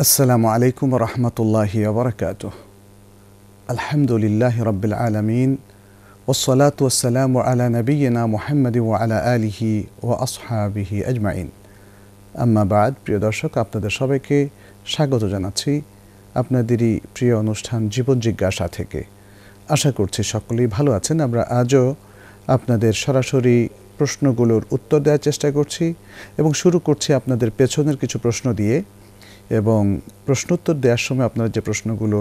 আসসালামু আলাইকুম রহমতুল্লাহি ওবরাকাতুহ। আলহামদুলিল্লাহি রাব্বিল আলামিন ওয়াসসালাতু ওয়াসসালামু আলা নাবিয়িনা মুহাম্মাদি ওয়া আলা আলিহি ওয়া আসহাবিহি আজমাইন। আম্মা বাদ, প্রিয় দর্শক, আপনাদের সবাইকে স্বাগত জানাচ্ছি আপনাদেরই প্রিয় অনুষ্ঠান জীবন জিজ্ঞাসা থেকে। আশা করছি সকলেই ভালো আছেন। আমরা আজও আপনাদের সরাসরি প্রশ্নগুলোর উত্তর দেওয়ার চেষ্টা করছি এবং শুরু করছি আপনাদের পেছনের কিছু প্রশ্ন দিয়ে। এবং প্রশ্নোত্তর দেওয়ার সময় আপনারা যে প্রশ্নগুলো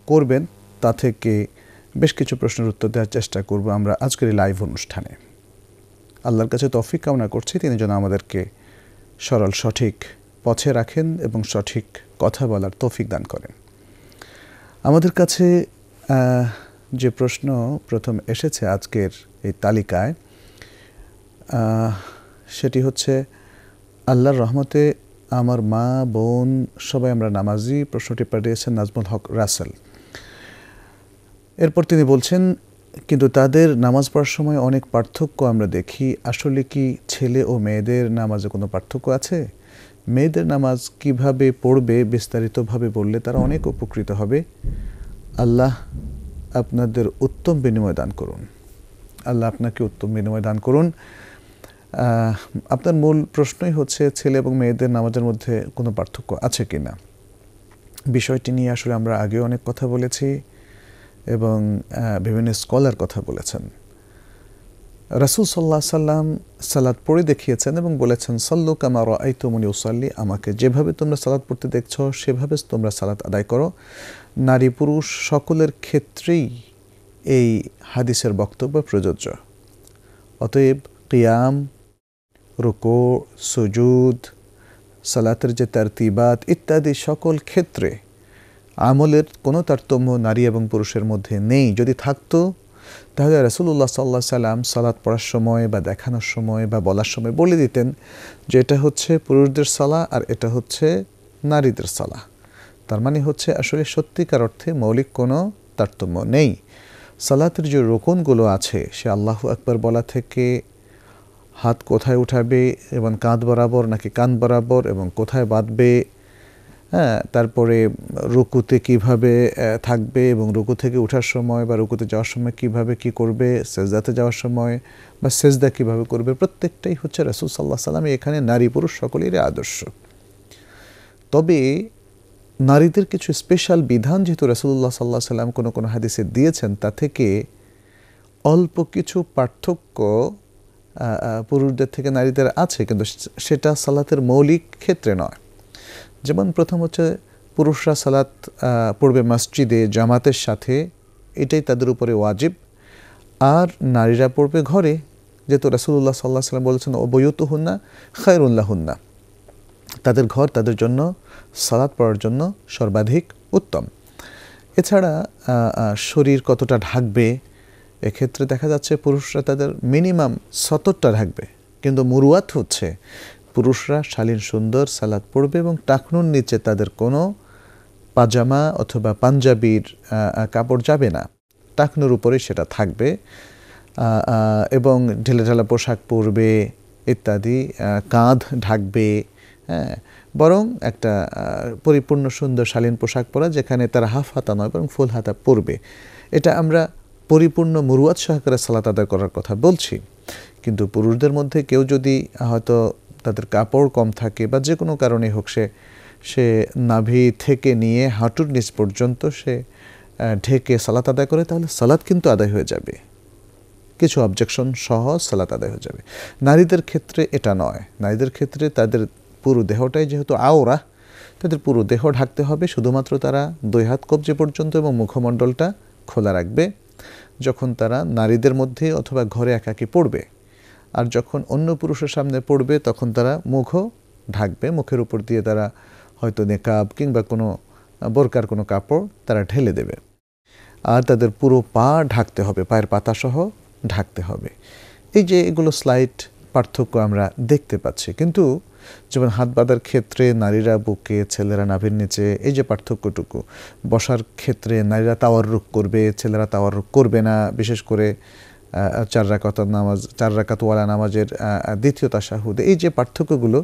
করবেন তা থেকে বেশ কিছু প্রশ্নের উত্তর দেওয়ার চেষ্টা করব আমরা আজকের এই লাইভ অনুষ্ঠানে। আল্লাহর কাছে তৌফিক কামনা করছি তিনি যেন আমাদেরকে সরল সঠিক পথে রাখেন এবং সঠিক কথা বলার তৌফিক দান করেন। আমাদের কাছে যে প্রশ্ন প্রথম এসেছে আজকের এই তালিকায়, সেটি হচ্ছে, আল্লাহর রহমতে আমার মা বোন সবাই আমরা নামাজি। প্রশ্নটি পাঠিয়েছেন নাজমুল হক রাসেল। এরপর তিনি বলছেন, কিন্তু তাদের নামাজ পড়ার সময় অনেক পার্থক্য আমরা দেখি। আসলে কি ছেলে ও মেয়েদের নামাজে কোনো পার্থক্য আছে? মেয়েদের নামাজ কিভাবে পড়বে বিস্তারিতভাবে বললে তারা অনেক উপকৃত হবে। আল্লাহ আপনাদের উত্তম বিনিময় দান করুন। আল্লাহ আপনাকে উত্তম বিনিময় দান করুন। আপনার মূল প্রশ্নই হচ্ছে ছেলে এবং মেয়েদের নামাজের মধ্যে কোনো পার্থক্য আছে কি না। বিষয়টি নিয়ে আসলে আমরা আগেও অনেক কথা বলেছি এবং বিভিন্ন স্কলার কথা বলেছেন। রাসূল সাল্লাল্লাহু আলাইহি সাল্লাম সালাত পড়ে দেখিয়েছেন এবং বলেছেন, সাল্লু কামা রাআইতুমুনি উসাল্লি, আমাকে যেভাবে তোমরা সালাত পড়তে দেখছো সেভাবে তোমরা সালাত আদায় করো। নারী পুরুষ সকলের ক্ষেত্রেই এই হাদিসের বক্তব্য প্রযোজ্য। অতএব কিয়াম, রুকু, সুজুদ, সালাতের যে তারতিবাত ইত্যাদি সকল ক্ষেত্রে আমলের কোনো তারতম্য নারী এবং পুরুষের মধ্যে নেই। যদি থাকতো তাহলে রাসূলুল্লাহ সাল্লাল্লাহু আলাইহি সাল্লাম সালাত পড়ার সময় বা দেখানোর সময় বা বলার সময় বলে দিতেন যে এটা হচ্ছে পুরুষদের সালাহ আর এটা হচ্ছে নারীদের সালাহ। তার মানে হচ্ছে আসলে সত্যিকার অর্থে মৌলিক কোনো তারতম্য নেই। সালাতের যে রুকুনগুলো আছে, সে আল্লাহু আকবার বলা থেকে হাত কোথায় উঠাবে এবং কাঁধ বরাবর নাকি কান বরাবর এবং কোথায় বাঁধবে, তারপরে রুকুতে কিভাবে থাকবে এবং রুকু থেকে ওঠার সময় বা রুকুতে যাওয়ার সময় কিভাবে কি করবে, সেজদাতে যাওয়ার সময় বা সেজদা কিভাবে করবে, প্রত্যেকটাই হচ্ছে রাসূল সাল্লাল্লাহু আলাইহি সাল্লাম এখানে নারী পুরুষ সকলেরই আদর্শ। তবে নারীদের কিছু স্পেশাল বিধান যেহেতু রাসূলুল্লাহ সাল্লাল্লাহু আলাইহি সাল্লাম কোনো কোনো হাদিসে দিয়েছেন, তা থেকে অল্প কিছু পার্থক্য পুরুষদের থেকে নারীদের আছে, কিন্তু সেটা সালাতের মৌলিক ক্ষেত্রে নয়। যেমন প্রথম হচ্ছে, পুরুষরা সালাত পড়বে মসজিদে জামাতের সাথে, এটাই তাদের উপরে ওয়াজিব। আর নারীরা পড়বে ঘরে, যেহেতু রাসূলুল্লাহ সাল্লাল্লাহু আলাইহি সাল্লাম বলেছেন ওয়াবুয়ুতুহুন্না খায়রুন লাহুন্না, তাদের ঘর তাদের জন্য সালাত পড়ার জন্য সর্বাধিক উত্তম। এছাড়া শরীর কতটা ঢাকবে, এক্ষেত্রে দেখা যাচ্ছে পুরুষরা তাদের মিনিমাম ৭০টা ঢাকবে, কিন্তু মুরুয়াত হচ্ছে পুরুষরা শালীন সুন্দর সালাত পড়বে এবং টাকনুর নিচে তাদের কোনো পাজামা অথবা পাঞ্জাবির কাপড় যাবে না, টাকনুর উপরে সেটা থাকবে এবং ঢিলেঢালা পোশাক পরবে ইত্যাদি, কাঁধ ঢাকবে। বরং একটা পরিপূর্ণ সুন্দর শালীন পোশাক পরা যেখানে তারা হাফ হাতা নয় বরং ফুল হাতা পরবে। এটা আমরা পরিপূর্ণ মুরুয়াত সহকারে সালাত আদায় করার কথা বলছি। কিন্তু পুরুষদের মধ্যে কেউ যদি হয়তো তাদের কাপড় কম থাকে বা যে কোনো কারণে হোক সে নাভি থেকে নিয়ে হাঁটুর নিচ পর্যন্ত সে ঢেকে সালাত আদায় করে, তাহলে সালাত কিন্তু আদায় হয়ে যাবে, কিছু অবজেকশন সহ সালাত আদায় হয়ে যাবে। নারীদের ক্ষেত্রে এটা নয়। নারীদের ক্ষেত্রে তাদের পুরো দেহটাই যেহেতু আওরা, তাদের পুরো দেহ ঢাকতে হবে, শুধুমাত্র তারা 2 হাত কবজি পর্যন্ত এবং মুখমণ্ডলটা খোলা রাখবে যখন তারা নারীদের মধ্যে অথবা ঘরে একাকী পড়বে। আর যখন অন্য পুরুষের সামনে পড়বে তখন তারা মুখও ঢাকবে, মুখের উপর দিয়ে তারা হয়তো নেকাব কিংবা কোনো বোরকার কোনো কাপড় তারা ঢেলে দেবে। আর তাদের পুরো পা ঢাকতে হবে, পায়ের পাতাসহ ঢাকতে হবে। এই যে এগুলো স্লাইট পার্থক্য আমরা দেখতে পাচ্ছি। কিন্তু যেমন হাত বাঁধার ক্ষেত্রে নারীরা বুকে, ছেলেরা নাভির নিচে, এই যে পার্থক্যটুকু। বসার ক্ষেত্রে নারীরা তাওয়াররুক করবে, ছেলেরা তাওয়াররুক করবে না। বিশেষ করে 4 রাকাত নামাজ, 4 রাকাত ওয়ালা নামাজের দ্বিতীয় তাশাহুদে এই যে পার্থক্যগুলো,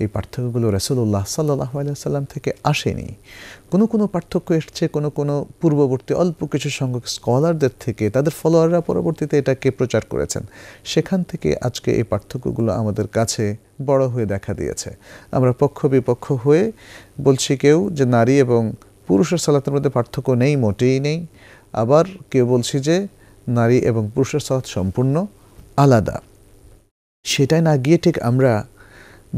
এই পার্থক্যগুলো রাসূলুল্লাহ সাল্লাল্লাহু আলাইহি ওয়াসাল্লাম থেকে আসেনি। কোনো পার্থক্য এসছে কোনো পূর্ববর্তী অল্প কিছু সংখ্যক স্কলারদের থেকে, তাদের ফলোয়াররা পরবর্তীতে এটাকে প্রচার করেছেন। সেখান থেকে আজকে এই পার্থক্যগুলো আমাদের কাছে বড় হয়ে দেখা দিয়েছে। আমরা পক্ষ বিপক্ষ হয়ে বলছি কেউ যে নারী এবং পুরুষের সালাতের মধ্যে পার্থক্য নেই, মোটেই নেই। আবার কেউ বলছি যে নারী এবং পুরুষের সালাত সম্পূর্ণ আলাদা। সেটাই না গিয়ে ঠিক আমরা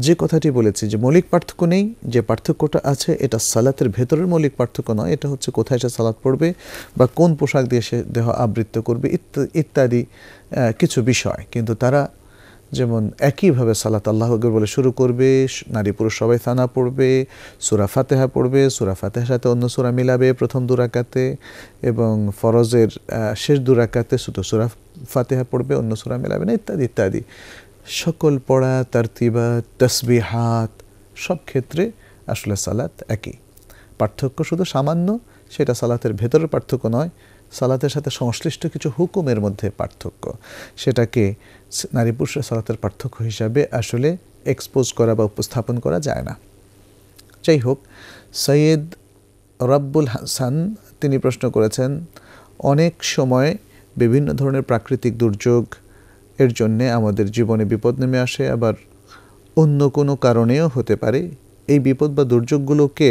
যে কথাটি বলেছি যে মৌলিক পার্থক্য নেই, যে পার্থক্যটা আছে এটা সালাতের ভেতরের মৌলিক পার্থক্য নয়, এটা হচ্ছে কোথায় সে সালাত পড়বে বা কোন পোশাক দিয়ে সে দেহ আবৃত্ত করবে ইত্যাদি কিছু বিষয়। কিন্তু তারা যেমন একইভাবে সালাত আল্লাহু আকবার বলে শুরু করবে, নারী পুরুষ সবাই সানা পড়বে, সূরা ফাতিহা পড়বে, সূরা ফাতিহার সাথে অন্য সূরা মিলাবে প্রথম 2 রাকাতে, এবং ফরজের শেষ 2 রাকাতে শুধু সূরা ফাতিহা পড়বে, অন্য সূরা মিলাবে না, ইত্যাদি ইত্যাদি। সকল পড়া, তারতিবাত, তাসবিহাত সব ক্ষেত্রে আসলে সালাত একই। পার্থক্য শুধু সামান্য, সেটা সালাতের ভেতরের পার্থক্য নয়, সালাতের সাথে সংশ্লিষ্ট কিছু হুকুমের মধ্যে পার্থক্য। সেটাকে নারী পুরুষের সালাতের পার্থক্য হিসাবে আসলে এক্সপোজ করা বা উপস্থাপন করা যায় না। যাই হোক, সৈয়দ রাব্বুল হাসান তিনি প্রশ্ন করেছেন, অনেক সময় বিভিন্ন ধরনের প্রাকৃতিক দুর্যোগ এর জন্যে আমাদের জীবনে বিপদ নেমে আসে, আবার অন্য কোনো কারণেও হতে পারে। এই বিপদ বা দুর্যোগগুলোকে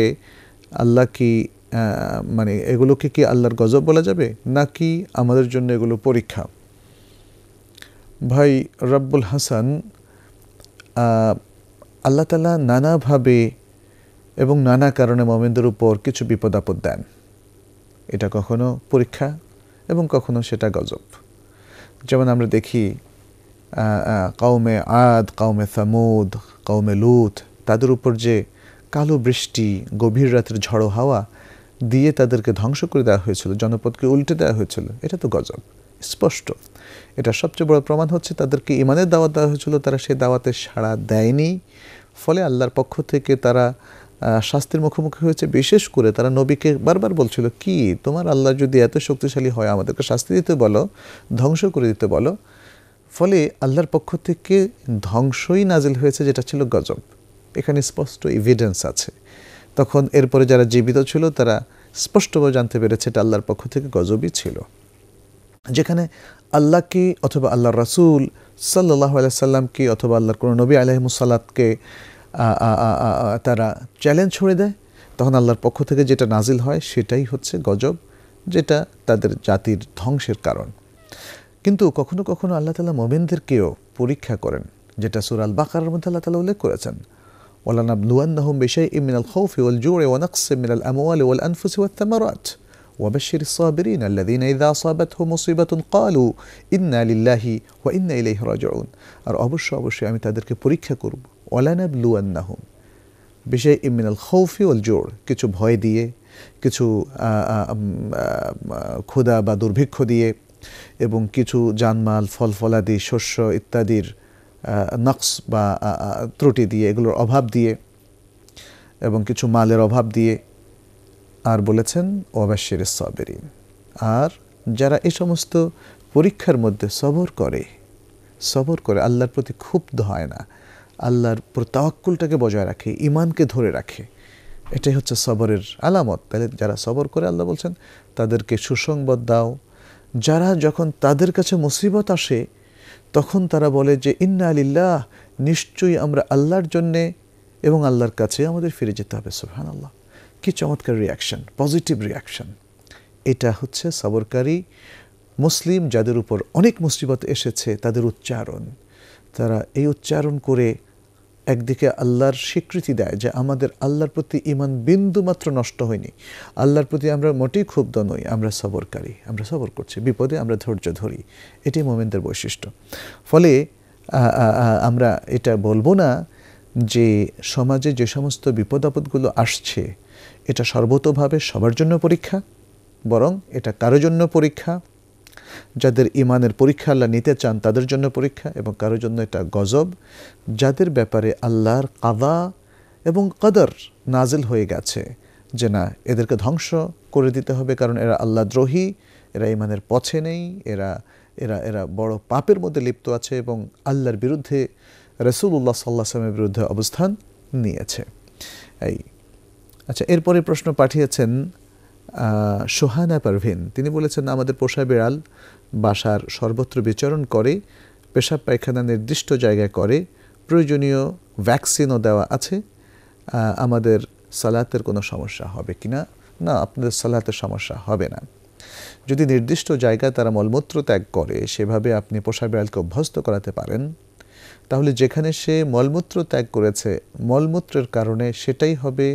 আল্লাহ কি মানে এগুলোকে কি আল্লাহর গজব বলা যাবে, নাকি আমাদের জন্য এগুলো পরীক্ষা? ভাই রাব্বুল হাসান, আল্লাহ তাআলা নানাভাবে এবং নানা কারণে মুমিনদের উপর কিছু বিপদ আপদ দেন। এটা কখনো পরীক্ষা এবং কখনো সেটা গজব। যেমন আমরা দেখি কওমে আদ, কওমে সামুদ, কওমে লূত, তাদের উপর যে কালো বৃষ্টি, গভীর রাতের ঝড়ো হাওয়া দিয়ে তাদেরকে ধ্বংস করে দেওয়া হয়েছিল, জনপদকে উল্টে দেওয়া হয়েছিল, এটা তো গজব স্পষ্ট। এটা সবচেয়ে বড় প্রমাণ হচ্ছে তাদেরকে ঈমানের দাওয়াত দেওয়া হয়েছিল, তারা সেই দাওয়াতে সাড়া দেয়নি, ফলে আল্লাহর পক্ষ থেকে তারা শাস্তির মুখোমুখি হয়েছে। বিশেষ করে তারা নবীকে বারবার বলছিল, কি তোমার আল্লাহ যদি এত শক্তিশালী হয় আমাদেরকে শাস্তি দিতে বলো, ধ্বংস করে দিতে বলো। ফলে আল্লাহর পক্ষ থেকে ধ্বংসই নাজিল হয়েছে, যেটা ছিল গজব। এখানে স্পষ্ট এভিডেন্স আছে। তখন এরপরে যারা জীবিত ছিল তারা স্পষ্টভাবে জানতে পেরেছে এটা আল্লাহর পক্ষ থেকে গজবই ছিল। যেখানে আল্লাহকে অথবা আল্লাহর রাসূল সাল্লাল্লাহু আলাইহি সাল্লামকে অথবা আল্লাহর কোনো নবী আলাইহিমুসসালাতকে তারা চ্যালেঞ্জ ছড়ে দেয়, তখন আল্লাহর পক্ষ থেকে যেটা নাজিল হয় সেটাই হচ্ছে গজব, যেটা তাদের জাতির ধ্বংসের কারণ। কিন্তু কখনো কখনো আল্লাহ তাআলা মুমিনদেরকেও পরীক্ষা করেন, যেটা সূরা আল বাকারার মধ্যে আল্লাহ তাআলা উল্লেখ করেছেন, ওয়ালানাবলুওয়ান্নাহুম বিশাইইম মিনাল খাউফি ওয়াল জু'i ওয়া নাকসিম মিনাল আমওয়ালি ওয়াল আনফুসি ওয়াত থামারাত ওয়াবাশশিরিস সাবিরিন আল্লাযীনা ইযা আসাবাতহুম মুসিবাতুন ক্বালু ইন্না লিল্লাহি ওয়া ইন্না ইলাইহি রাজিউন। আর অবশ্যই আমি তাদেরকে পরীক্ষা করব। ওয়ালানাবলুওয়ান্নাহুম বিশাইইম মিনাল খাউফি ওয়াল জু'i, কিছু ভয় দিয়ে, কিছু ক্ষুধা বা দুর্ভিক্ষ দিয়ে, এবং কিছু জানমাল, ফল ফলাদি, শস্য ইত্যাদির নকস বা ত্রুটি দিয়ে, এগুলোর অভাব দিয়ে, এবং কিছু মালের অভাব দিয়ে। আর বলেছেন ওয়াবাশশিরিস সাবিরিন, আর যারা এই সমস্ত পরীক্ষার মধ্যে সবর করে আল্লাহর প্রতি ক্ষুব্ধ হয় না, আল্লাহর তাওয়াক্কুলটাকে বজায় রাখে, ঈমানকে ধরে রাখে, এটাই হচ্ছে সবরের আলামত। তাহলে যারা সবর করে আল্লাহ বলছেন তাদেরকে সুসংবাদ দাও। যারা যখন তাদের কাছে মুসিবত আসে তখন তারা বলে যে ইন্না লিল্লাহ, নিশ্চয়ই আমরা আল্লাহর জন্যে এবং আল্লাহর কাছে আমাদের ফিরে যেতে হবে। সুবহানাল্লাহ, কি চমৎকার রিয়াকশন, পজিটিভ রিয়াকশন। এটা হচ্ছে সবরকারী মুসলিম যাদের উপর অনেক মুসিবত এসেছে তাদের উচ্চারণ। তারা এই উচ্চারণ করে একদিকে আল্লাহর স্বীকৃতি দেয় যে আমাদের আল্লাহর প্রতি ঈমান বিন্দু মাত্র নষ্ট হয়নি, আল্লাহর প্রতি আমরা মোটেই ক্ষুব্ধ নই, আমরা সবরকারী, আমরা সবর করছি, বিপদে আমরা ধৈর্য ধরি। এটাই মুমিনদের বৈশিষ্ট্য। ফলে আমরা এটা বলবো না যে সমাজে যে সমস্ত বিপদ আপদগুলো আসছে এটা সর্বতোভাবে সবার জন্য পরীক্ষা, বরং এটা কারো জন্য পরীক্ষা, যাদের ঈমানের পরীক্ষা আল্লাহ নিতে চান তাদের জন্য পরীক্ষা, এবং কারোর জন্য এটা গজব, যাদের ব্যাপারে আল্লাহর কাদা এবং কদর নাজিল হয়ে গেছে যে না, এদেরকে ধ্বংস করে দিতে হবে, কারণ এরা আল্লাহ দ্রোহী, এরা ঈমানের পথে নেই, এরা এরা এরা বড় পাপের মধ্যে লিপ্ত আছে এবং আল্লাহর বিরুদ্ধে, রাসূলুল্লাহ সাল্লাল্লাহু আলাইহি ওয়াসাল্লামের বিরুদ্ধে অবস্থান নিয়েছে। এই আচ্ছা, এরপরে প্রশ্ন পাঠিয়েছেন সোহানা পারভিন। তিনি বলেছেন, আমাদের পোষা বিড়াল বাসার সর্বত্র বিচরণ করে, পেশাব পায়খানা নির্দিষ্ট জায়গায় করে, প্রয়োজনীয় ভ্যাকসিনও দেওয়া আছে, আমাদের সালাতের কোনো সমস্যা হবে কি না? না, আপনাদের সালাতের সমস্যা হবে না। যদি নির্দিষ্ট জায়গায় তারা মলমূত্র ত্যাগ করে, সেভাবে আপনি পোষা বিড়ালকে অভ্যস্ত করাতে পারেন, তাহলে যেখানে সে মলমূত্র ত্যাগ করেছে, মলমূত্রের কারণে সেটাই হবে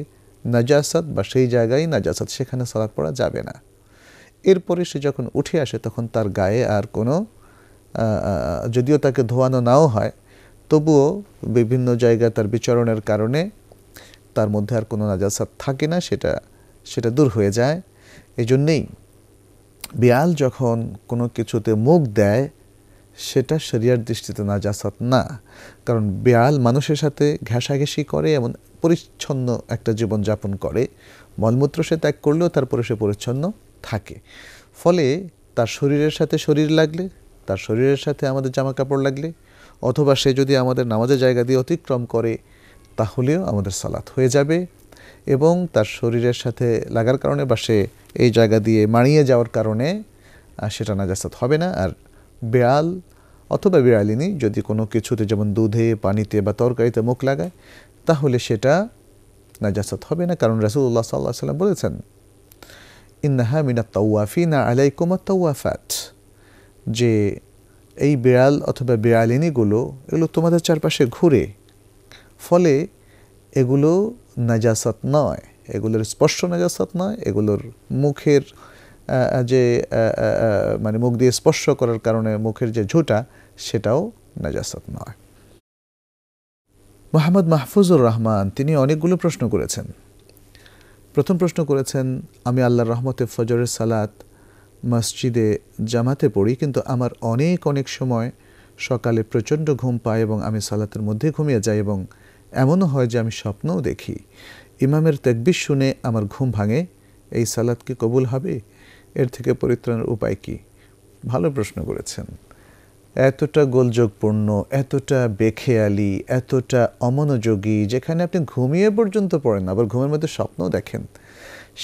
নাজাসাত, বা সেই জায়গায় নাজাসাত, সেখানে সালাত পড়া যাবে না। এরপরে সে যখন উঠে আসে, তখন তার গায়ে আর কোনো, যদিও তাকে ধোয়ানো নাও হয়, তবুও বিভিন্ন জায়গায় তার বিচরণের কারণে তার মধ্যে আর কোনো নাজাসাত থাকে না, সেটা দূর হয়ে যায়। এই জন্যেই বিড়াল যখন কোনো কিছুতে মুখ দেয়, সেটা শরিয়ার দৃষ্টিতে নাজাসাত না। কারণ বিড়াল মানুষের সাথে ঘেঁষাঘেঁষি করে, এমন পরিচ্ছন্ন একটা জীবনযাপন করে, মলমূত্র সে ত্যাগ করলেও তারপরে সে পরিচ্ছন্ন থাকে। ফলে তার শরীরের সাথে শরীর লাগলে, তার শরীরের সাথে আমাদের জামা কাপড় লাগলে, অথবা সে যদি আমাদের নামাজের জায়গা দিয়ে অতিক্রম করে, তাহলেও আমাদের সালাত হয়ে যাবে। এবং তার শরীরের সাথে লাগার কারণে, বা সে এই জায়গা দিয়ে মাড়িয়ে যাওয়ার কারণে সেটা নাজাসাত হবে না। আর বিড়াল অথবা বিড়ালিনী যদি কোনো কিছুতে, যেমন দুধে, পানিতে বা তরকারিতে মুখ লাগায়, তাহলে সেটা নাজাসাত হবে না। কারণ রাসূলুল্লাহ সাল্লাল্লাহু আলাইহি ওয়াসাল্লাম বলেছেন, ইন্নাহা মিনাত তাওয়াফিনা আলাইকুমুত তাওয়াফাত, যে এই বিড়াল অথবা বিড়ালিনীগুলো, এগুলো তোমাদের চারপাশে ঘুরে, ফলে এগুলো নাজাসাত নয়, এগুলোর স্পর্শ নাজাসাত নয়, এগুলোর মুখের যে মানে মুখ দিয়ে স্পর্শ করার কারণে মুখের যে ঝুঁটা, সেটাও নাজাসাত নয়। মোহাম্মদ মাহফুজুর রহমান, তিনি অনেকগুলো প্রশ্ন করেছেন। প্রথম প্রশ্ন করেছেন, আমি আল্লাহর রহমতে ফজরের সালাত মসজিদে জামাতে পড়ি, কিন্তু আমার অনেক সময় সকালে প্রচণ্ড ঘুম পায় এবং আমি সালাতের মধ্যে ঘুমিয়ে যাই, এবং এমনও হয় যে আমি স্বপ্নও দেখি। ইমামের তাকবীর শুনে আমার ঘুম ভাঙে, এই সালাত কি কবুল হবে? এর থেকে পরিত্রাণের উপায় কি? ভালো প্রশ্ন করেছেন। এতটা গোলযোগপূর্ণ, এতটা বেখেয়ালি, এতটা অমনোযোগী, যেখানে আপনি ঘুমিয়ে পর্যন্ত পড়েন, আবার ঘুমের মধ্যে স্বপ্নও দেখেন,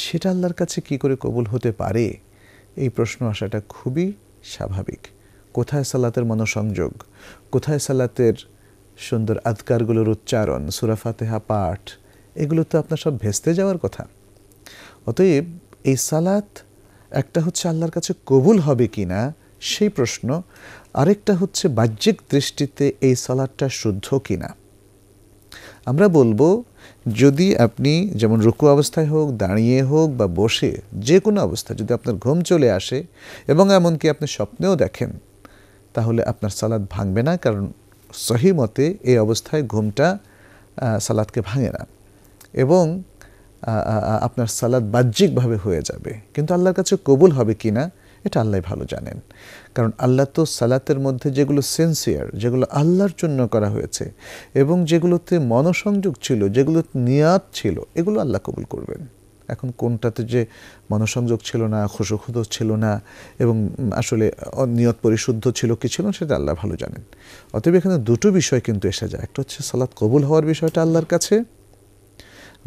সেটা আল্লাহর কাছে কি করে কবুল হতে পারে? এই প্রশ্ন আসাটা খুবই স্বাভাবিক। কোথায় সালাতের মনোসংযোগ, কোথায় সালাতের সুন্দর আদকারগুলোর উচ্চারণ, সূরা ফাতিহা পাঠ, এগুলো তো আপনার সব ভেস্তে যাওয়ার কথা। অতএব এই সালাত, একটা হচ্ছে আল্লাহর কাছে কবুল হবে কি না সেই প্রশ্ন, আরেকটা হচ্ছে বাহ্যিক দৃষ্টিতে এই সালাতটা শুদ্ধ কি না। আমরা বলবো, যদি আপনি যেমন রুকু অবস্থায় হোক, দাঁড়িয়ে হোক বা বসে, যে কোনো অবস্থায় যদি আপনার ঘুম চলে আসে এবং এমনকি আপনি স্বপ্নেও দেখেন, তাহলে আপনার সালাত ভাঙবে না। কারণ সহি মতে এই অবস্থায় ঘুমটা সালাতকে ভাঙে না, এবং আপনার সালাত বাহ্যিকভাবে হয়ে যাবে। কিন্তু আল্লাহর কাছে কবুল হবে কি না, এটা আল্লাহ ভালো জানেন। কারণ আল্লাহ তো সালাতের মধ্যে যেগুলো সিনসিয়ার, যেগুলো আল্লাহর জন্য করা হয়েছে, এবং যেগুলোতে মনোসংযোগ ছিল, যেগুলো নিয়াত ছিল, এগুলো আল্লাহ কবুল করবেন। এখন কোনটাতে যে মনোসংযোগ ছিল না, খুশুখুদ ছিল না, এবং আসলে নিয়ত পরিশুদ্ধ ছিল কি ছিল, সেটা আল্লাহ ভালো জানেন। অতএব এখানে দুটো বিষয় কিন্তু এসে যায়। একটা হচ্ছে সালাত কবুল হওয়ার বিষয়টা আল্লাহর কাছে,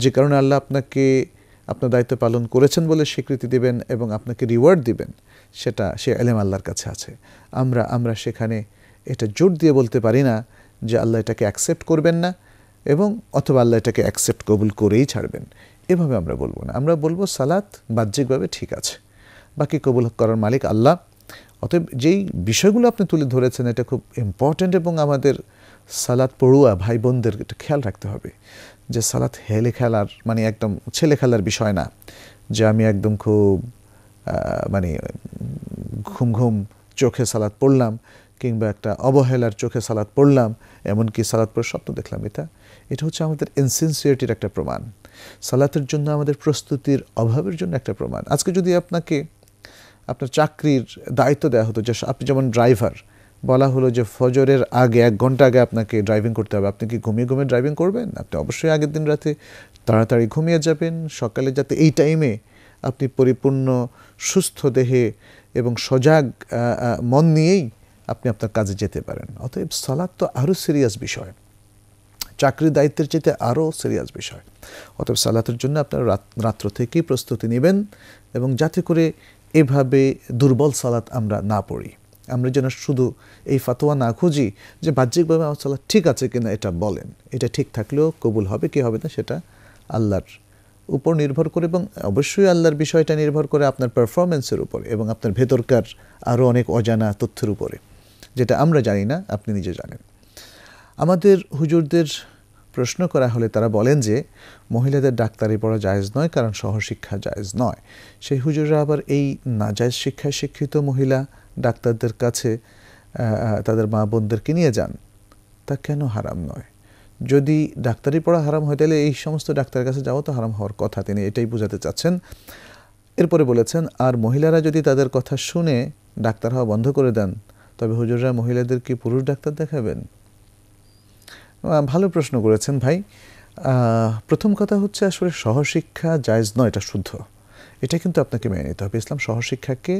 যে কারণে আল্লাহ আপনাকে আপনার দায়িত্ব পালন করেছেন বলে স্বীকৃতি দিবেন এবং আপনাকে রিওয়ার্ড দিবেন, সেটা সে এলেম আল্লাহর কাছে আছে। আমরা সেখানে এটা জোর দিয়ে বলতে পারি না যে আল্লাহ এটাকে অ্যাকসেপ্ট করবেন না, এবং অথবা আল্লাহ এটাকে অ্যাকসেপ্ট কবুল করেই ছাড়বেন, এভাবে আমরা বলবো না। আমরা বলবো সালাত বাহ্যিকভাবে ঠিক আছে, বাকি কবুল করার মালিক আল্লাহ। অতএব যেই বিষয়গুলো আপনি তুলে ধরেছেন, এটা খুব ইম্পর্ট্যান্ট, এবং আমাদের সালাত পড়ুয়া ভাই বোনদের এটা খেয়াল রাখতে হবে যে সালাত হেলে খেলার মানে একদম ছেলে খেলার বিষয় না, যে আমি একদম খুব মানে ঘুম চোখে সালাত পড়লাম, কিংবা একটা অবহেলার চোখে সালাত পড়লাম, এমনকি সালাত পড়ে স্বপ্ন দেখলাম। এটা হচ্ছে আমাদের ইনসিনসিয়ারিটির একটা প্রমাণ, সালাতের জন্য আমাদের প্রস্তুতির অভাবের জন্য একটা প্রমাণ। আজকে যদি আপনাকে আপনার চাকরির দায়িত্ব দেওয়া হতো, যে আপনি যেমন ড্রাইভার, বলা হলো যে ফজরের আগে 1 ঘন্টা আগে আপনাকে ড্রাইভিং করতে হবে, আপনি কি ঘুমিয়ে ড্রাইভিং করবেন? আপনি অবশ্যই আগের দিন রাতে তাড়াতাড়ি ঘুমিয়ে যাবেন, সকালে যাতে এই টাইমে আপনি পরিপূর্ণ সুস্থ দেহে এবং সজাগ মন নিয়েই আপনি আপনার কাজে যেতে পারেন। অতএব সালাত তো আরও সিরিয়াস বিষয়, চাকরির দায়িত্বের চাইতে আরও সিরিয়াস বিষয়। অতএব সালাতের জন্য আপনারা রাত্র থেকেই প্রস্তুতি নেবেন, এবং যাতে করে এভাবে দুর্বল সালাত আমরা না পড়ি। আমরা যেন শুধু এই ফাতোয়া না খুঁজি যে বাহ্যিকভাবে আমার সালাত ঠিক আছে কিনা এটা বলেন। এটা ঠিক থাকলেও কবুল হবে কি হবে না সেটা আল্লাহর উপর নির্ভর করে, এবং অবশ্যই আল্লাহর বিষয়টা নির্ভর করে আপনার পারফরমেন্সের উপর এবং আপনার ভেতরকার আরও অনেক অজানা তথ্যের উপরে, যেটা আমরা জানি না, আপনি নিজে জানেন। আমাদের হুজুরদের প্রশ্ন করা হলে তারা বলেন যে মহিলাদের ডাক্তারি পড়া জায়েজ নয়, কারণ সহশিক্ষা জায়েজ নয়। সেই হুজুররা আবার এই নাজায়েজ শিক্ষায় শিক্ষিত মহিলা ডাক্তারদের কাছে তাদের মা বোনদেরকে নিয়ে যান। তা কেন হারাম নয়? যদি ডাক্তারি পড়া হারাম হয় তাহলে এই সমস্ত ডাক্তারের কাছে যাওয়া তো হারাম হওয়ার কথা, তিনি এটাই বোঝাতে চাচ্ছেন। এরপরে বলেছেন, আর মহিলারা যদি তাদের কথা শুনে ডাক্তার হওয়া বন্ধ করে দেন, তবে হুজুররা মহিলাদেরকে পুরুষ ডাক্তার দেখাবেন? ভালো প্রশ্ন করেছেন ভাই। প্রথম কথা হচ্ছে, আসলে সহশিক্ষা জায়েজ নয়, এটা শুদ্ধ। এটা কিন্তু আপনাকে মেনে নিতে হবে। ইসলাম সহশিক্ষাকে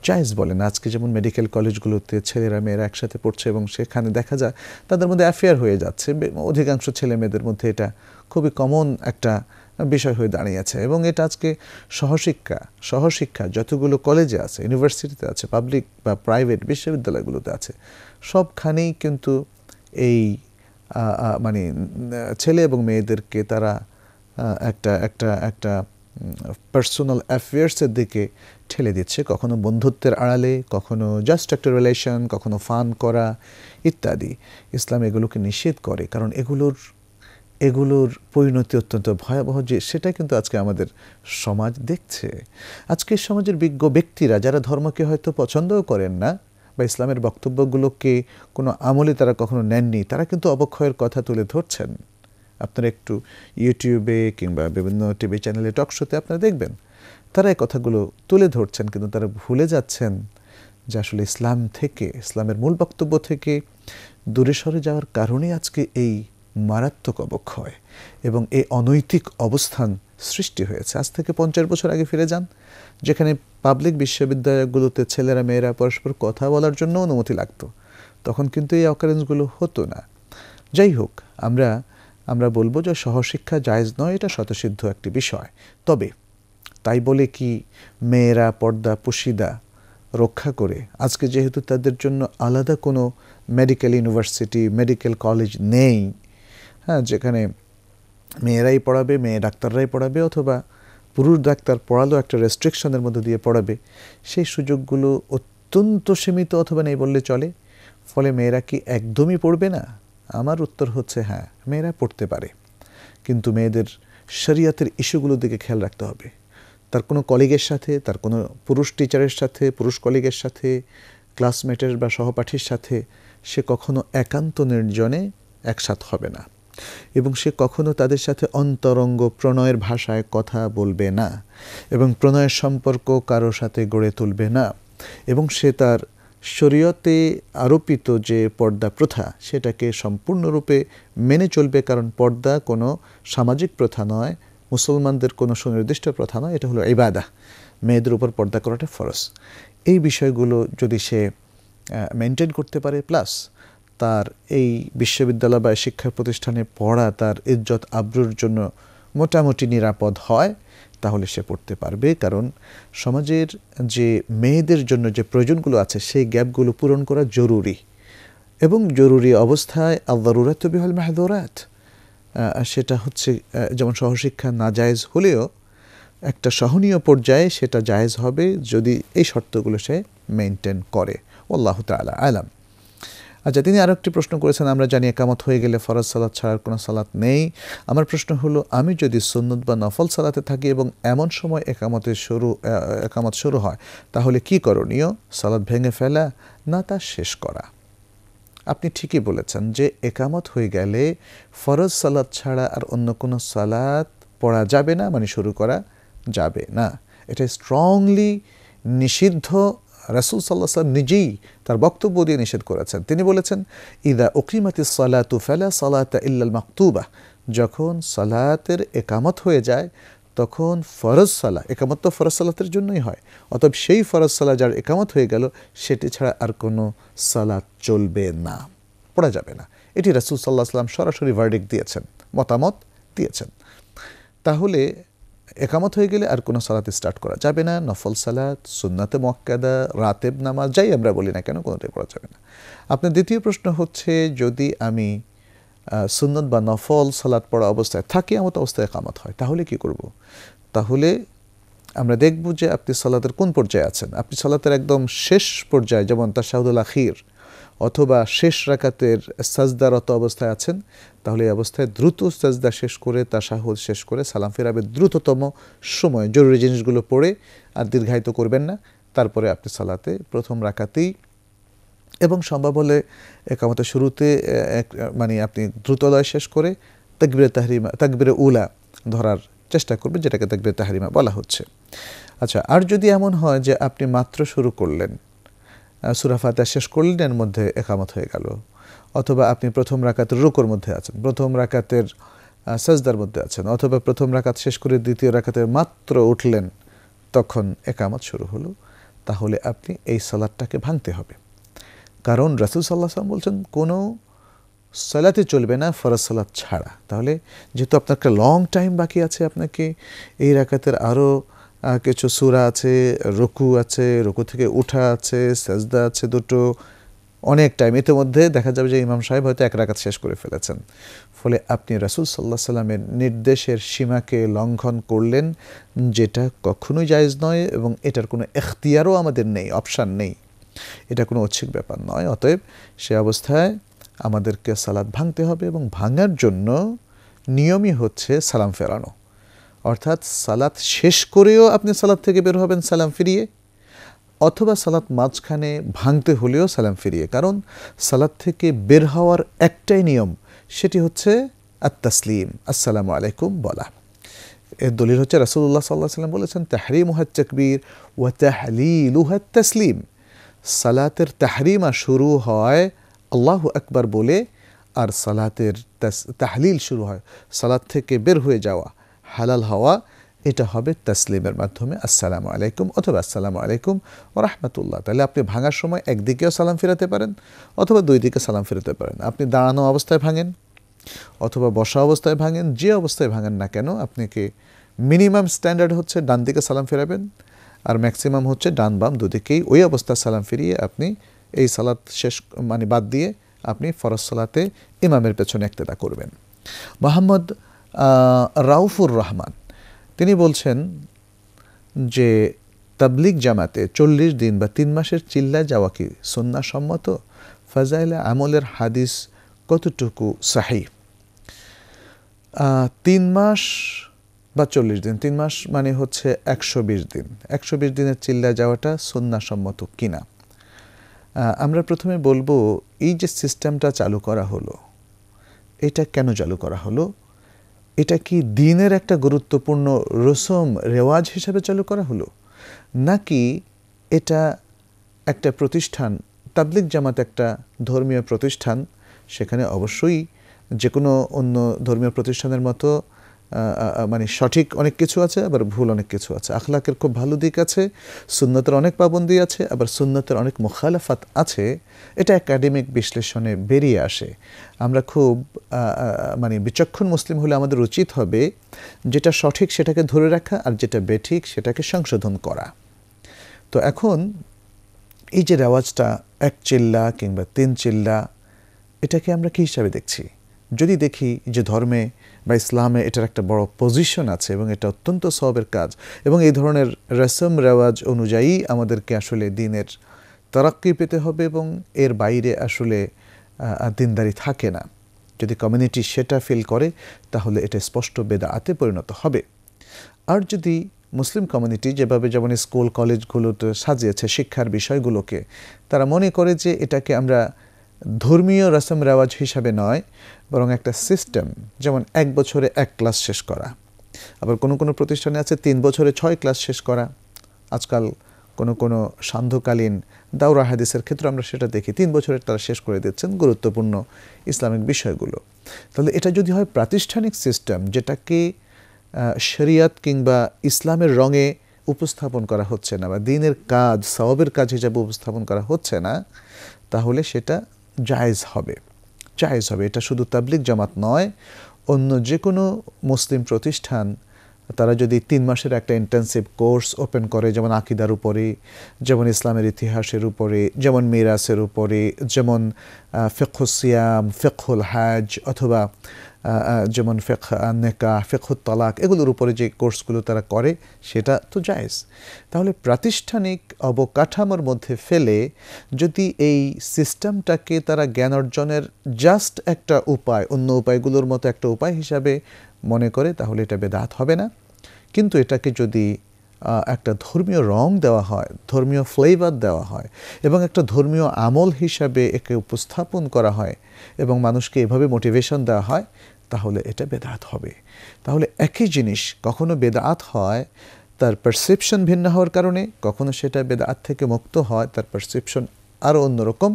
জায়েজ বলে না। আজকে যেমন মেডিকেল কলেজগুলোতে ছেলেরা মেয়েরা একসাথে পড়ছে এবং সেখানে দেখা যায় তাদের মধ্যে অ্যাফেয়ার হয়ে যাচ্ছে। অধিকাংশ ছেলে মেয়েদের মধ্যে এটা খুবই কমন একটা বিষয় হয়ে দাঁড়িয়েছে, এবং এটা আজকে সহশিক্ষা যতগুলো কলেজে আছে, ইউনিভার্সিটিতে আছে, পাবলিক বা প্রাইভেট বিশ্ববিদ্যালয়গুলোতে আছে, সবখানেই কিন্তু এই মানে ছেলে এবং মেয়েদেরকে তারা একটা পার্সোনাল অ্যাফেয়ার্সের দিকে ঠেলে দিচ্ছে, কখনো বন্ধুত্বের আড়ালে, কখনো জাস্ট একটা রিলেশন, কখনো ফান করা ইত্যাদি। ইসলাম এগুলোকে নিষেধ করে, কারণ এগুলোর পরিণতি অত্যন্ত ভয়াবহ, যে সেটা কিন্তু আজকে আমাদের সমাজ দেখছে। আজকে সমাজের বিজ্ঞ ব্যক্তিরা যারা ধর্মকে হয়তো পছন্দও করেন না বা ইসলামের বক্তব্যগুলোকে কোনো আমলে তারা কখনো নেননি, তারা কিন্তু অবক্ষয়ের কথা তুলে ধরছেন। আপনারা একটু ইউটিউবে কিংবা বিভিন্ন টিভি চ্যানেলে টক শোতে আপনারা দেখবেন, তারা এই কথাগুলো তুলে ধরছেন, কিন্তু তারা ভুলে যাচ্ছেন যে আসলে ইসলাম থেকে, ইসলামের মূল বক্তব্য থেকে দূরে সরে যাওয়ার কারণে আজকে এই মারাত্মক অবক্ষয় এবং এই অনৈতিক অবস্থান সৃষ্টি হয়েছে। আজ থেকে 50 বছর আগে ফিরে যান, যেখানে পাবলিক বিশ্ববিদ্যালয়গুলোতে ছেলেরা মেয়েরা পরস্পর কথা বলার জন্য অনুমতি লাগতো, তখন কিন্তু এই অকারেন্সগুলো হতো না। যাই হোক, আমরা বলবো যে সহশিক্ষা জায়েজ নয়, এটা স্বতঃসিদ্ধ একটি বিষয়। তবে তাই বলে কি মেয়েরা পর্দা পুশিদা রক্ষা করে, আজকে যেহেতু তাদের জন্য আলাদা কোনো মেডিকেল ইউনিভার্সিটি, মেডিকেল কলেজ নেই, হ্যাঁ, যেখানে মেয়েরাই পড়াবে, মেয়ে ডাক্তাররাই পড়াবে, অথবা পুরুষ ডাক্তার পড়ালেও একটা রেস্ট্রিকশনের মধ্যে দিয়ে পড়াবে, সেই সুযোগগুলো অত্যন্ত সীমিত অথবা নেই বললে চলে। ফলে মেয়েরা কি একদমই পড়বে না? আমার উত্তর হচ্ছে হ্যাঁ, মেয়েরা পড়তে পারে, কিন্তু মেয়েদের শরিয়াতের ইস্যুগুলোর দিকে খেয়াল রাখতে হবে। তার কোনো কলিগের সাথে, তার কোনো পুরুষ টিচারের সাথে, পুরুষ কলিগের সাথে, ক্লাসমেটের বা সহপাঠীর সাথে সে কখনো একান্ত নির্জনে একসাথ হবে না, এবং সে কখনো তাদের সাথে অন্তরঙ্গ প্রণয়ের ভাষায় কথা বলবে না, এবং প্রণয়ের সম্পর্ক কারোর সাথে গড়ে তুলবে না, এবং সে তার শরীয়তে আরোপিত যে পর্দা প্রথা সেটাকে সম্পূর্ণরূপে মেনে চলবে। কারণ পর্দা কোনো সামাজিক প্রথা নয়, মুসলমানদের কোনো সুনির্দিষ্ট প্রথা নয়, এটা হলো ইবাদা। মেয়েদের উপর পর্দা করাটা ফরজ। এই বিষয়গুলো যদি সে মেনটেন করতে পারে, প্লাস তার এই বিশ্ববিদ্যালয় বা শিক্ষা প্রতিষ্ঠানে পড়া তার ইজ্জত আবরুর জন্য মোটামুটি নিরাপদ হয়, তাহলে সে পড়তে পারবে। কারণ সমাজের যে মেয়েদের জন্য যে প্রয়োজনগুলো আছে সেই গ্যাপগুলো পূরণ করা জরুরি, এবং জরুরি অবস্থায় আয-যারুরাতু বিহাল মাহযুরাত, সেটা হচ্ছে যেমন সহশিক্ষা নাজায়েজ হলেও একটা সহনীয় পর্যায়ে সেটা জায়েজ হবে যদি এই শর্তগুলো সে মেনটেন করে। আল্লাহু তাআলা আলাম। আচ্ছা, তিনি আরও একটি প্রশ্ন করেছেন, আমরা জানি একামত হয়ে গেলে ফরজ সালাত ছাড়ার কোনো সালাত নেই। আমার প্রশ্ন হলো, আমি যদি সুন্নত বা নফল সালাতে থাকি এবং এমন সময় একামত শুরু হয়, তাহলে কি করণীয়? সালাত ভেঙে ফেলা না তা শেষ করা? আপনি ঠিকই বলেছেন যে একামত হয়ে গেলে ফরজ সালাত ছাড়া আর অন্য কোনো সালাত পড়া যাবে না, মানে শুরু করা যাবে না। এটা স্ট্রংলি নিষিদ্ধ। রাসূল সাল্লাল্লাহু আলাইহি ওয়াসাল্লাম নিজেই তার বক্তব্য দিয়ে নিষেধ করেছেন। তিনি বলেছেন, ইদা উকিমাতিস সালাতু ফালা সালাতা ইল্লাল মাকতুবা, যখন সালাতের একামত হয়ে যায় তখন ফরজ সালাত, একামত তো ফরজ সালাতের জন্যই হয়, অতএব সেই ফরজ সালাত যার একামত হয়ে গেল সেটি ছাড়া আর কোনো সালাত চলবে না, পড়া যাবে না। এটি রাসূল সাল্লাল্লাহু আলাইহি ওয়াসাল্লাম সরাসরি ভার্ডিক্ট দিয়েছেন, মতামত দিয়েছেন। তাহলে একামত হয়ে গেলে আর কোনো সালাত স্টার্ট করা যাবে না। নফল সালাত, সুন্নাতে মুআক্কাদা, রাতেব নামাজ যাই আমরা বলি না কেন কোনোটাই পড়া যাবে না। আপনার দ্বিতীয় প্রশ্ন হচ্ছে, যদি আমি সুন্নত বা নফল সালাত পড়া অবস্থায় থাকি, এমত অবস্থায় একামত হয়, তাহলে কি করব? তাহলে আমরা দেখব যে আপনি সালাতের কোন পর্যায়ে আছেন। আপনি সালাতের একদম শেষ পর্যায়ে, যেমন তাশাহুদুল আখির অথবা শেষ রাকাতের সাজদারত অবস্থায় আছেন, তাহলে এই অবস্থায় দ্রুত সাজদা শেষ করে তাশাহুদ শেষ করে সালাম ফেরাবে দ্রুততম সময়, জরুরি জিনিসগুলো পড়ে, আর দীর্ঘায়িত করবেন না। তারপরে আপনি সালাতে প্রথম রাকাতেই এবং সম্ভব হলে একামতের শুরুতে মানে আপনি দ্রুতলয় শেষ করে তাকবীরে উলা ধরার চেষ্টা করবেন, যেটাকে তাকবীরে তাহরিমা বলা হচ্ছে। আচ্ছা, আর যদি এমন হয় যে আপনি মাত্র শুরু করলেন, সূরা ফাতিহা শেষ করলেন, এর মধ্যে একামত হয়ে গেল, অথবা আপনি প্রথম রাকাতের রুকুর মধ্যে আছেন, প্রথম রাকাতের সাজদার মধ্যে আছেন, অথবা প্রথম রাকাত শেষ করে দ্বিতীয় রাকাতের মাত্র উঠলেন, তখন একামত শুরু হলো, তাহলে আপনি এই সালাতটাকে ভাঙতে হবে। কারণ রাসূল সাল্লাল্লাহু আলাইহি ওয়াসাল্লাম বলছেন কোনো সালাতে চলবে না ফরজ সালাত ছাড়া। তাহলে যেহেতু আপনার একটা লং টাইম বাকি আছে, আপনাকে এই রাকাতের আরও কিছু সূরা আছে, রুকু আছে, রুকু থেকে উঠা আছে, সাজদা আছে দুটো, অনেক টাইম। ইতিমধ্যে দেখা যাবে যে ইমাম সাহেব হয়তো এক রাকাত শেষ করে ফেলেছেন। ফলে আপনি রাসূল সাল্লাল্লাহু আলাইহি ওয়াসাল্লামের নির্দেশের সীমাকে লঙ্ঘন করলেন, যেটা কখনোই জায়েজ নয়, এবং এটার কোনো এখতিয়ারও আমাদের নেই, অপশান নেই, এটা কোনো ঐচ্ছিক ব্যাপার নয়। অতএব সে অবস্থায় আমাদেরকে সালাত ভাঙতে হবে, এবং ভাঙার জন্য নিয়মই হচ্ছে সালাম ফেরানো। অর্থাৎ সালাত শেষ করেও আপনি সালাত থেকে বের হবেন সালাম ফিরিয়ে, অথবা সালাত মাঝখানে ভাঙতে হলেও সালাম ফিরিয়ে। কারণ সালাত থেকে বের হওয়ার একটাই নিয়ম, সেটি হচ্ছে আত-তাসলিম, আসসালামু আলাইকুম বলা। এর দলিল হচ্ছে রাসূলুল্লাহ সাল্লাল্লাহু আলাইহি ওয়াসাল্লাম বলেছেন, তাহরিমুহাত তাকবীর ওয়া তাহলিলুহাত তাসলিম। সালাতের তাহরিমা শুরু হয় আল্লাহু আকবার বলে, আর সালাতের তাহলিল শুরু হয়, সালাত থেকে বের হয়ে যাওয়া, হালাল হওয়া, এটা হবে তাসলিমের মাধ্যমে, আসসালামু আলাইকুম অথবা আসসালামু আলাইকুম ওয়া রাহমাতুল্লাহ। তাহলে আপনি ভাঙার সময় একদিকেও সালাম ফেরাতে পারেন, অথবা দুই দিকে সালাম ফেরাতে পারেন। আপনি দাঁড়ানো অবস্থায় ভাঙেন অথবা বসা অবস্থায় ভাঙেন, যে অবস্থায় ভাঙেন না কেন, আপনাকে মিনিমাম স্ট্যান্ডার্ড হচ্ছে ডান দিকে সালাম ফেরাবেন, আর ম্যাক্সিমাম হচ্ছে ডান বাম দুদিকেই ওই অবস্থায় সালাম ফিরিয়ে আপনি এই সালাত শেষ মানে বাদ দিয়ে আপনি ফরজ সালাতে ইমামের পেছনে ইক্তেদা করবেন। মোহাম্মদ রাউফুর রহমান তিনি বলছেন যে তাবলিগ জামাতে 40 দিন বা 3 মাসের চিল্লা যাওয়া কি সুন্নাহ সম্মত? ফাজাইলে আমলের হাদিস কতটুকু সাহিহ? 3 মাস বা 40 দিন, 3 মাস মানে হচ্ছে 120 দিন, 120 দিনের চিল্লা যাওয়াটা সুন্নাহ সম্মত কিনা। আমরা প্রথমে বলবো, এই যে সিস্টেমটা চালু করা হলো, এটা কেন চালু করা হলো? এটা কি দ্বীনের একটা গুরুত্বপূর্ণ রসম রেওয়াজ হিসেবে চালু করা হলো, নাকি এটা একটা প্রতিষ্ঠান, তাবলিগ জামাত একটা ধর্মীয় প্রতিষ্ঠান, সেখানে অবশ্যই যে কোনো অন্য ধর্মীয় প্রতিষ্ঠানের মতো মানে সঠিক অনেক কিছু আছে, আবার ভুল অনেক কিছু আছে, আখলাকের খুব ভালো দিক আছে, সুন্নতের অনেক পাবন্দি আছে, আবার সুন্নতের অনেক মুখালাফাত আছে। এটা একাডেমিক বিশ্লেষণে বেরিয়ে আসে। আমরা খুব মানে বিচক্ষণ মুসলিম হলে আমাদের উচিত হবে যেটা সঠিক সেটাকে ধরে রাখা, আর যেটা বেঠিক সেটাকে সংশোধন করা। তো এখন এই যে রেওয়াজটা 1 চিল্লা কিংবা 3 চিল্লা, এটাকে আমরা কী হিসাবে দেখছি? যদি দেখি যে ধর্মে বা ইসলামে এটার একটা বড় পজিশন আছে এবং এটা অত্যন্ত সওয়াবের কাজ, এবং এই ধরনের রসম রেওয়াজ অনুযায়ী আমাদেরকে আসলে দ্বীনের তারাক্কি পেতে হবে, এবং এর বাইরে আসলে দ্বীনদারি থাকে না, যদি কমিউনিটি সেটা ফিল করে, তাহলে এটা স্পষ্ট বেদাতে পরিণত হবে। আর যদি মুসলিম কমিউনিটি যেভাবে যেমন স্কুল কলেজগুলোতে সাজিয়েছে শিক্ষার বিষয়গুলোকে, তারা মনে করে যে এটাকে আমরা ধর্মীয় রসম রেওয়াজ হিসাবে নয়, বরং একটা সিস্টেম, যেমন 1 বছরে 1 ক্লাস শেষ করা, আবার কোনো কোনো প্রতিষ্ঠানে আছে 3 বছরে 6 ক্লাস শেষ করা। আজকাল কোনো কোনো সান্ধ্যকালীন দাওরা হাদিসের ক্ষেত্রে আমরা সেটা দেখি, 3 বছরে তারা শেষ করে দিচ্ছেন গুরুত্বপূর্ণ ইসলামিক বিষয়গুলো। তাহলে এটা যদি হয় প্রাতিষ্ঠানিক সিস্টেম, যেটাকে শরিয়ত কিংবা ইসলামের রঙে উপস্থাপন করা হচ্ছে না, বা দ্বীনের কাজ সওয়াবের কাজ হিসেবে উপস্থাপন করা হচ্ছে না, তাহলে সেটা জায়েজ হবে। জায়েজ হবে। এটা শুধু তাবলিগ জামাত নয়, অন্য যে কোনো মুসলিম প্রতিষ্ঠান তারা যদি 3 মাসের একটা ইন্টেন্সিভ কোর্স ওপেন করে, যেমন আকিদার উপরে, যেমন ইসলামের ইতিহাসের উপরে, যেমন মিরাসের উপরে, যেমন ফিকহুস সিয়াম, ফিকহুল হাজ, অথবা যেমন ফিকহ নিকাহ, ফিকহুত তালাক, এগুলোর উপরে যে কোর্সগুলো তারা করে সেটা তো জায়েজ। তাহলে প্রাতিষ্ঠানিক অবকাঠামোর মধ্যে ফেলে যদি এই সিস্টেমটাকে তারা জ্ঞান অর্জনের জাস্ট একটা উপায়, অন্য উপায়গুলোর মতো একটা উপায় হিসাবে মনে করে, তাহলে এটা বেদাত হবে না। কিন্তু এটাকে যদি একটা ধর্মীয় রং দেওয়া হয়, ধর্মীয় ফ্লেভার দেওয়া হয়, এবং একটা ধর্মীয় আমল হিসাবে একে উপস্থাপন করা হয় এবং মানুষকে এভাবে মোটিভেশন দেওয়া হয়, তাহলে এটা বেদাত হবে। তাহলে একই জিনিস কখনো বেদাত হয় তার পারসেপশন ভিন্ন হওয়ার কারণে, কখনো সেটা বেদাত থেকে মুক্ত হয় তার পারসেপশন আরও অন্যরকম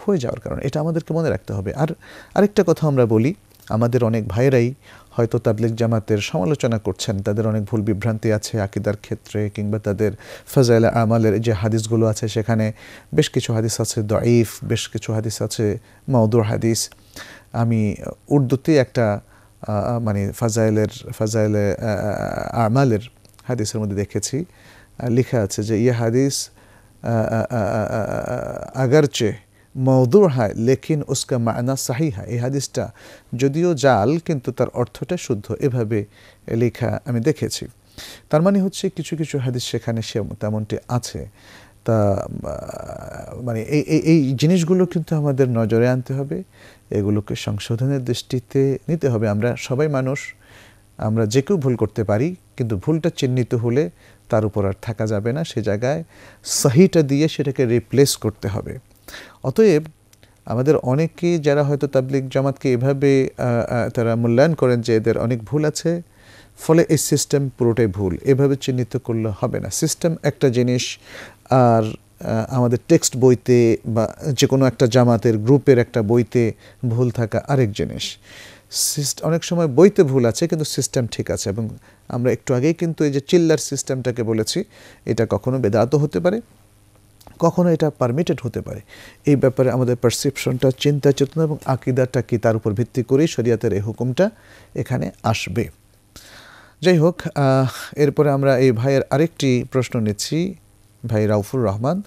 হয়ে যাওয়ার কারণে। এটা আমাদেরকে মনে রাখতে হবে। আর আরেকটা কথা আমরা বলি, আমাদের অনেক ভাইরাই হয়তো তাবলিগ জামাতের সমালোচনা করছেন, তাদের অনেক ভুল বিভ্রান্তি আছে আকিদার ক্ষেত্রে, কিংবা তাদের ফাজাইলে আমালের যে হাদিসগুলো আছে সেখানে বেশ কিছু হাদিস আছে দঈফ, বেশ কিছু হাদিস আছে মাউদুর হাদিস। আমি উর্দুতে একটা মানে ফাজাইলে আমালের হাদিসের মধ্যে দেখেছি, লেখা আছে যে ইয়ে হাদিস আগরচে মওদু হয় লেকিন উসকা মানা সাহি হয়। এই হাদিসটা যদিও জাল কিন্তু তার অর্থটা শুদ্ধ, এভাবে লেখা আমি দেখেছি। তার মানে হচ্ছে কিছু কিছু হাদিস সেখানে সে তেমনটি আছে। তা মানে এই জিনিসগুলো কিন্তু আমাদের নজরে আনতে হবে, এগুলোকে সংশোধনের দৃষ্টিতে নিতে হবে। আমরা সবাই মানুষ, আমরা যে কেউ ভুল করতে পারি, কিন্তু ভুলটা চিহ্নিত হলে তার উপর আর থাকা যাবে না, সে জায়গায় সহিটা দিয়ে সেটাকে রিপ্লেস করতে হবে। অতএব আমাদের অনেকে যারা হয়তো তাবলিগ জামাতকে এভাবে তারা মূল্যায়ন করেন যে এদের অনেক ভুল আছে, ফলে এই সিস্টেম পুরোটাই ভুল, এভাবে চিহ্নিত করলে হবে না। সিস্টেম একটা জিনিস, আর আমাদের টেক্সট বইতে বা যে কোনো একটা জামাতের গ্রুপের একটা বইতে ভুল থাকা আরেক জিনিস। অনেক সময় বইতে ভুল আছে কিন্তু সিস্টেম ঠিক আছে। এবং আমরা একটু আগেই কিন্তু এই যে চিল্লার সিস্টেমটাকে বলেছি, এটা কখনো বেদাতও হতে পারে, কখনো এটা পারমিটেড হতে পারে। এই ব্যাপারে আমাদের পারসেপশনটা, চিন্তা চেতনা এবং আকিদাটা কি, তার উপর ভিত্তি করেই শরিয়াতের এই হুকুমটা এখানে আসবে। যাই হোক, এরপরে আমরা এই ভাইয়ের আরেকটি প্রশ্ন নিচ্ছি, ভাই রাউফুর রহমান।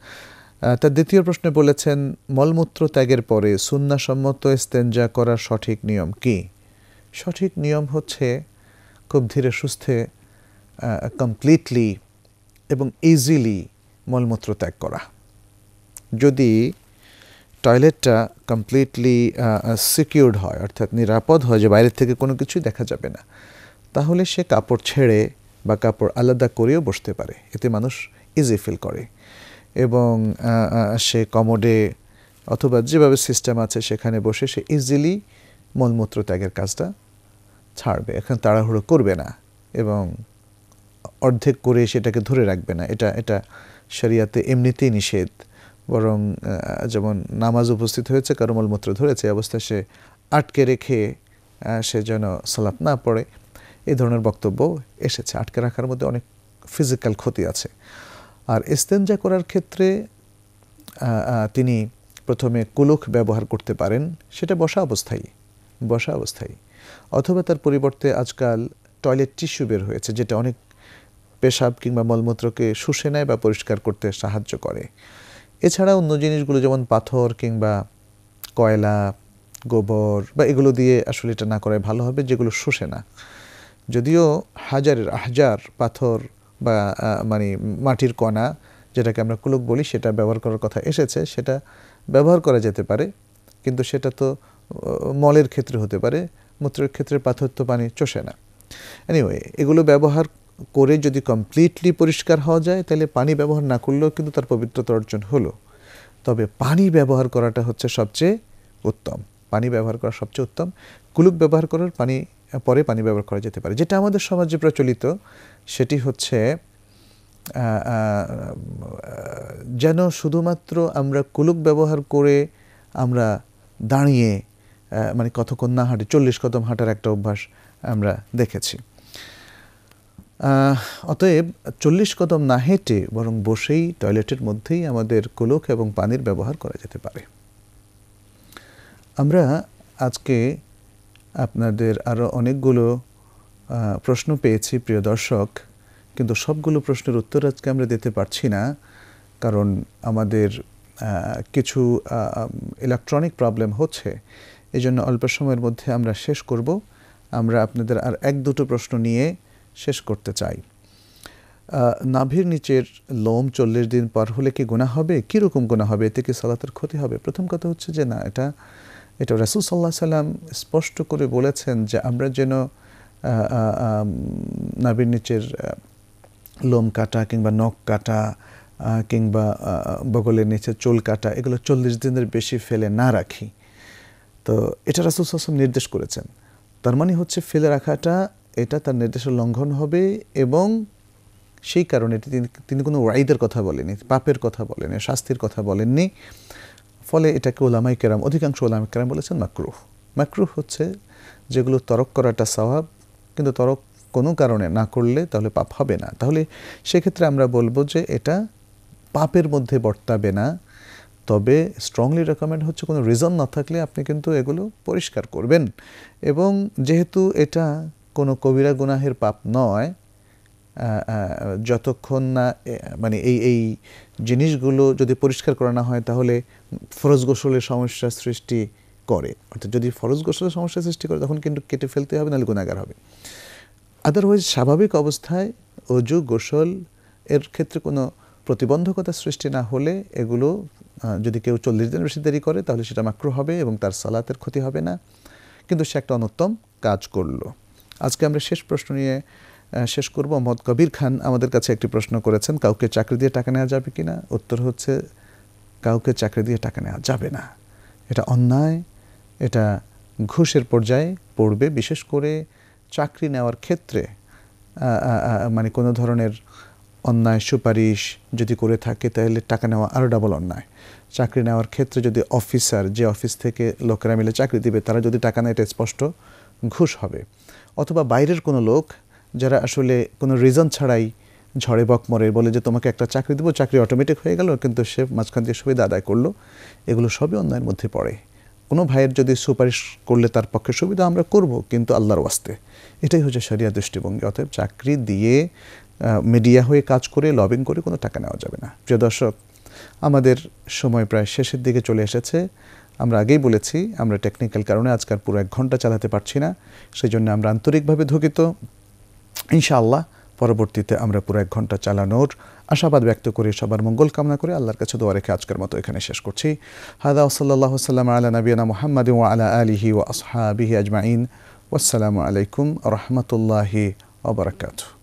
তার দ্বিতীয় প্রশ্নে বলেছেন, মলমূত্র ত্যাগের পরে সুন্নাহসম্মত ইস্তেঞ্জা করার সঠিক নিয়ম কি? সঠিক নিয়ম হচ্ছে খুব ধীরে সুস্থে, কমপ্লিটলি এবং ইজিলি মলমূত্র ত্যাগ করা। যদি টয়লেটটা কমপ্লিটলি সিকিউরড হয়, অর্থাৎ নিরাপদ হয়, যে বাইরের থেকে কোনো কিছুই দেখা যাবে না, তাহলে সে কাপড় ছেড়ে বা কাপড় আলাদা করেও বসতে পারে, এতে মানুষ ইজি ফিল করে। এবং সে কমোডে অথবা যেভাবে সিস্টেম আছে সেখানে বসে সে ইজিলি মলমূত্র ত্যাগের কাজটা ছাড়বে। এখন তাড়াহুড়ো করবে না এবং অর্ধেক করে সেটাকে ধরে রাখবে না। এটা শরিয়াতে এমনিতেই নিষেধ। বরং যেমন নামাজ উপস্থিত হয়েছে, কারো মলমূত্র ধরেছে, অবস্থায় সে আটকে রেখে সে যেন সালাত না পড়ে, এই ধরনের বক্তব্য এসেছে। আটকে রাখার মধ্যে অনেক ফিজিক্যাল ক্ষতি আছে। আর ইস্তেঞ্জা করার ক্ষেত্রে তিনি প্রথমে কুলুক ব্যবহার করতে পারেন, সেটা বসা অবস্থায়, অথবা তার পরিবর্তে আজকাল টয়লেট টিস্যু বের হয়েছে, যেটা অনেক পেশাব কিংবা মলমূত্রকে শুষে নেয় বা পরিষ্কার করতে সাহায্য করে। এছাড়া অন্য জিনিসগুলো যেমন পাথর কিংবা কয়লা, গোবর বা এগুলো দিয়ে আসলে এটা না করাই ভালো হবে, যেগুলো শুষে না। যদিও হাজার পাথর বা মানে মাটির কণা, যেটাকে আমরা কুলুক বলি, সেটা ব্যবহার করার কথা এসেছে, সেটা ব্যবহার করা যেতে পারে, কিন্তু সেটা তো মলের ক্ষেত্রে হতে পারে, মূত্রের ক্ষেত্রে পাথর তো পানি চষে না। এনিওয়ে, এগুলো ব্যবহার করে যদি কমপ্লিটলি পরিষ্কার হওয়া যায়, তাহলে পানি ব্যবহার না করলেও কিন্তু তার পবিত্রতা অর্জন হলো। তবে পানি ব্যবহার করাটা হচ্ছে সবচেয়ে উত্তম, কুলুক ব্যবহার করার পরে পানি ব্যবহার করা যেতে পারে। যেটা আমাদের সমাজে প্রচলিত সেটি হচ্ছে যেন শুধুমাত্র আমরা কুলুক ব্যবহার করে আমরা দাঁড়িয়ে মানে কতক্ষণ না হাঁটি, 40 কদম হাঁটার একটা অভ্যাস আমরা দেখেছি। অতএব 40 কদম না হেঁটে বরং বসেই টয়লেটের মধ্যেই আমাদের কুলুক এবং পানির ব্যবহার করা যেতে পারে। আমরা আজকে আপনাদের আরও অনেকগুলো প্রশ্ন পেয়েছি প্রিয় দর্শক, কিন্তু সবগুলো প্রশ্নের উত্তর আজকে আমরা দিতে পারছি না, কারণ আমাদের কিছু ইলেকট্রনিক প্রবলেম হচ্ছে। এই জন্য অল্প সময়ের মধ্যে আমরা শেষ করব। আমরা আপনাদের আর এক দুটো প্রশ্ন নিয়ে শেষ করতে চাই। নাভির নিচের লোম 40 দিন পর হলে কি গুনাহ হবে? কীরকম গুনাহ হবে? এতে কি সালাতের ক্ষতি হবে? প্রথম কথা হচ্ছে যে না, এটা রাসূল সাল্লাল্লাহু আলাইহি সাল্লাম স্পষ্ট করে বলেছেন যে আমরা যেন নাভির নিচের লোম কাটা কিংবা নখ কাটা কিংবা বগলের নিচে চুল কাটা এগুলো 40 দিনের বেশি ফেলে না রাখি। তো এটা রাসূল সাল্লাল্লাহু আলাইহি ওয়াসাল্লাম নির্দেশ করেছেন। তার মানে হচ্ছে ফেলে রাখাটা এটা তার নির্দেশের লঙ্ঘন হবে, এবং সেই কারণে তিনি কোনো ওয়াইদের কথা বলেনি, পাপের কথা বলেনি, শাস্তির কথা বলেননি। ফলে এটাকে উলামায়ে কেরাম, অধিকাংশ উলামায়ে কেরাম বলেছেন মাকরুহ। মাকরুহ হচ্ছে যেগুলো তরক করাটা সওয়াব, কিন্তু তরক কোনো কারণে না করলে তাহলে পাপ হবে না। তাহলে সেক্ষেত্রে আমরা বলবো যে এটা পাপের মধ্যে বর্তাবে না। তবে স্ট্রংলি রেকমেন্ড হচ্ছে কোনো রিজন না থাকলে আপনি কিন্তু এগুলো পরিষ্কার করবেন। এবং যেহেতু এটা কোনো কবিরা গুনাহের পাপ নয়, যতক্ষণ না মানে এই জিনিসগুলো যদি পরিষ্কার করা না হয় তাহলে ফরজ গোসলের সমস্যা সৃষ্টি করে। অর্থাৎ যদি ফরজ গোসলের সমস্যা সৃষ্টি করে তখন কিন্তু কেটে ফেলতে হবে, নাহলে গুনাহগার হবে। আদারওয়াইজ স্বাভাবিক অবস্থায় অজু গোসল এর ক্ষেত্রে কোনো প্রতিবন্ধকতা সৃষ্টি না হলে এগুলো যদি কেউ 40 দিন বেশি দেরি করে তাহলে সেটা মাকরুহ হবে এবং তার সালাতের ক্ষতি হবে না, কিন্তু সে একটা অনুত্তম কাজ করলো। আজকে আমরা শেষ প্রশ্ন নিয়ে শেষ করব। মোহাম্মদ কবির খান আমাদের কাছে একটি প্রশ্ন করেছেন, কাউকে চাকরি দিয়ে টাকা নেওয়া যাবে কি না? উত্তর হচ্ছে কাউকে চাকরি দিয়ে টাকা নেওয়া যাবে না। এটা অন্যায়, এটা ঘুষের পর্যায়ে পড়বে। বিশেষ করে চাকরি নেওয়ার ক্ষেত্রে মানে কোনো ধরনের অন্যায় সুপারিশ যদি করে থাকে তাহলে টাকা নেওয়া আরও ডাবল অন্যায়। চাকরি নেওয়ার ক্ষেত্রে যদি অফিসার, যে অফিস থেকে লোকেরা মিলে চাকরি দিবে, তারা যদি টাকা নেয় এটা স্পষ্ট ঘুষ হবে। অথবা বাইরের কোনো লোক যারা আসলে কোনো রিজন ছাড়াই ঝড়ে বকমরে বলে যে তোমাকে একটা চাকরি দেবো, চাকরি অটোমেটিক হয়ে গেল, কিন্তু সে মাঝখান দিয়ে সুবিধা আদায় করলো, এগুলো সবই অন্যায়ের মধ্যে পড়ে। কোনো ভাইয়ের যদি সুপারিশ করলে তার পক্ষে সুবিধা আমরা করব, কিন্তু আল্লাহর ওয়াস্তে। এটাই হচ্ছে শরিয়া দৃষ্টিভঙ্গি। অতএব চাকরি দিয়ে মিডিয়া হয়ে কাজ করে লবিং করে কোনো টাকা নেওয়া যাবে না। প্রিয় দর্শক, আমাদের সময় প্রায় শেষের দিকে চলে এসেছে। আমরা আগেই বলেছি আমরা টেকনিক্যাল কারণে আজকাল পুরো 1 ঘন্টা চালাতে পারছি না, সেই জন্য আমরা আন্তরিকভাবে দুঃখিত। ইনশাআল্লাহ পরবর্তীতে আমরা পুরো 1 ঘন্টা চালানোর আশাবাদ ব্যক্ত করে সবার মঙ্গল কামনা করে আল্লাহর কাছে দোয়া রেখে আজকের মতো এখানে শেষ করছি। হাদা সাল্লাল্লাহু সাল্লাম আলা নবিয়ানা মুহাম্মাদিন ওয়া আলা আলিহি ওয়া আসহাবিহি আজমাইন। ওয়াসসালামু আলাইকুম ওয়া রাহমাতুল্লাহি ওয়া বারাকাতুহু।